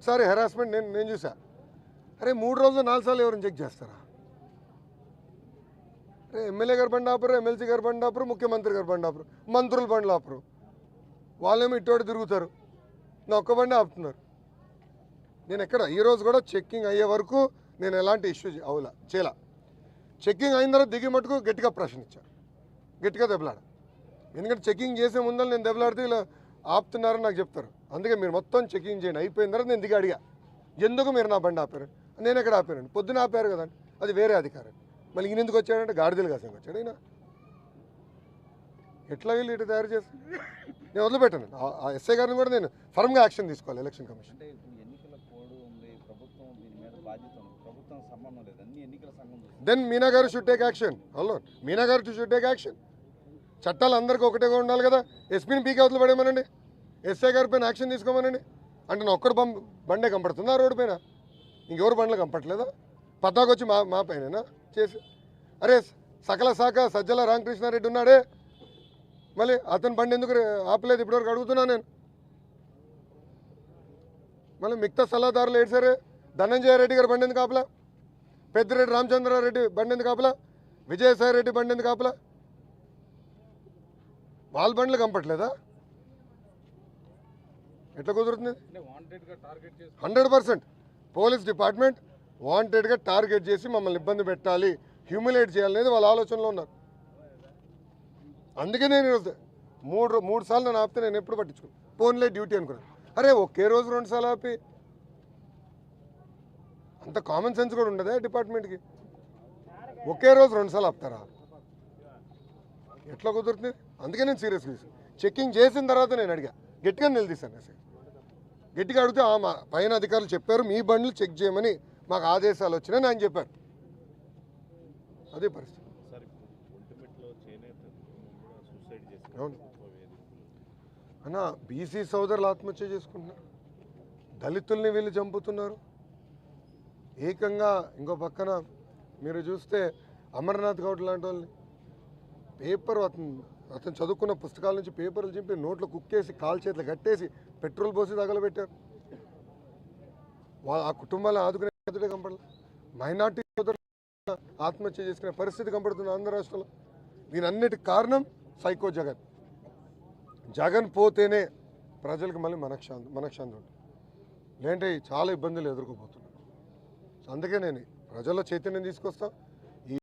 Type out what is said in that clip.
ఒకసారి హెరాస్మెంట్ నేను చూసా. అరే 3 రోజులు 4 సార్లు ఎవరిని చెక్ చేస్తారా? అరే ఎమ్మెల్యే గారు బండి ఆపరు, ఎమ్మెల్సీ గారు బండి ఆపరు, ముఖ్యమంత్రి గారు బండి ఆపరు, మంత్రులు బండ్లు ఆపరు, వాళ్ళేమో ఇటువంటి తిరుగుతారు, నా ఒక్క బండి ఆపుతున్నారు. నేను ఎక్కడ ఈరోజు కూడా చెక్కింగ్ అయ్యే వరకు నేను ఎలాంటి ఇష్యూ చేయలా. చెక్కింగ్ అయిన తర్వాత దిగి మటుకు గట్టిగా ప్రశ్నించాను, గట్టిగా దెబ్బలాడా. ఎందుకంటే చెక్కింగ్ చేసే ముందర నేను దెబ్బలాడితే ఇలా ఆపుతున్నారని నాకు చెప్తారు. అందుకే మీరు మొత్తం చెక్కింగ్ చేయండి. అయిపోయిన తర్వాత నేను దిగి అడిగా, ఎందుకు మీరు నా బండి ఆపారు? నేను ఎక్కడ ఆపానండి? పొద్దున ఆపారు కదండి, అది వేరే అధికారం. మళ్ళీ ఈయన ఎందుకు వచ్చాడంటే గాడిదలు కాసం వచ్చాడు ఈయన. ఎట్లా వీళ్ళు ఇటు తయారు చేసి నేను వదిలిపెట్టాను. ఆ ఎస్ఐ గారిని కూడా నేను ఫర్మ్గా యాక్షన్ తీసుకోవాలి. ఎలక్షన్ కమిషన్ దెన్ మీనా గారు should take action. Hello, Meena గారు షుడ్ టేక్ యాక్షన్. చట్టాలు అందరికీ ఒకటేగా ఉండాలి కదా. ఎస్పీని పీకే అవతలు పడేమనండి, ఎస్ఐ గారి పైన యాక్షన్ తీసుకోమనండి. అంటే నా ఒక్కడు బండే కంపడుతుందా రోడ్డు పైన? ఇంకెవరు బండ్లు కంపట్లేదా? పద్దాకు వచ్చి మా పైన చేసి, అరే సకల శాఖ సజ్జల రామకృష్ణారెడ్డి ఉన్నాడే, మళ్ళీ అతని బండి ఎందుకు ఆపలేదు ఇప్పటివరకు అడుగుతున్నా నేను. మళ్ళీ మిగతా సలహాదారులు ఏడ్చారే, ధనంజయ రెడ్డి గారు బండి ఎందుకు ఆపలా, పెద్దిరెడ్డి రామచంద్రారెడ్డి బండి ఎందుకు ఆపలా, విజయసాయి రెడ్డి బండి ఎందుకు ఆపలా? వాళ్ళ బండ్లు కంపట్లేదా? ఎట్లా కుదురుతుంది? 100% పోలీస్ డిపార్ట్మెంట్ వాంటెడ్గా టార్గెట్ చేసి మమ్మల్ని ఇబ్బంది పెట్టాలి, హ్యూమిలేట్ చేయాలనేది వాళ్ళ ఆలోచనలో ఉన్నారు. అందుకే నేను ఈరోజు మూడు సార్లు నన్ను ఆపితే నేను ఎప్పుడు పట్టించుకున్నాను. ఫోన్లే డ్యూటీ అనుకున్నాను. అరే ఒకే రోజు 2 సార్లు ఆపి అంత కామన్ సెన్స్ కూడా ఉండదా డిపార్ట్మెంట్కి? ఒకే రోజు 2 సార్లు ఆపుతారా? ఎట్లా కుదురుతుంది? అందుకే నేను సీరియస్గా చెక్కింగ్ చేసిన తర్వాత నేను అడిగా, గట్టిగా నిలదీశాను. అసలు గట్టిగా అడిగితే మా పైన అధికారులు చెప్పారు మీ బండ్లు చెక్ చేయమని మాకు ఆదేశాలు వచ్చినాయని ఆయన చెప్పారు. అదే పరిస్థితి. అవును అన్న, బీసీ సోదరులు ఆత్మహత్య చేసుకుంటున్నారు, దళితుల్ని వీళ్ళు చంపుతున్నారు ఏకంగా. ఇంకో పక్కన మీరు చూస్తే అమర్నాథ్ గౌడ్ లాంటి వాళ్ళని పేపర్ అతను చదువుకున్న పుస్తకాల నుంచి పేపర్లు చింపి నోట్లో కుక్కేసి కాలు చేతులు కట్టేసి పెట్రోల్ పోసి తగలబెట్టారు. ఆ కుటుంబాలను ఆదుకునే కంపడలేదు. మైనార్టీ సోదరులు ఆత్మహత్య చేసుకునే పరిస్థితి కనపడుతుంది ఆంధ్ర రాష్ట్రంలో. దీనన్నిటికి కారణం సైకో జగన్ పోతేనే ప్రజలకు మళ్ళీ మనశ్శాంతి ఉంటుంది, లేదంటే చాలా ఇబ్బందులు ఎదుర్కోబోతున్నారు. అందుకే నేను ప్రజల్లో చైతన్యం తీసుకొస్తా.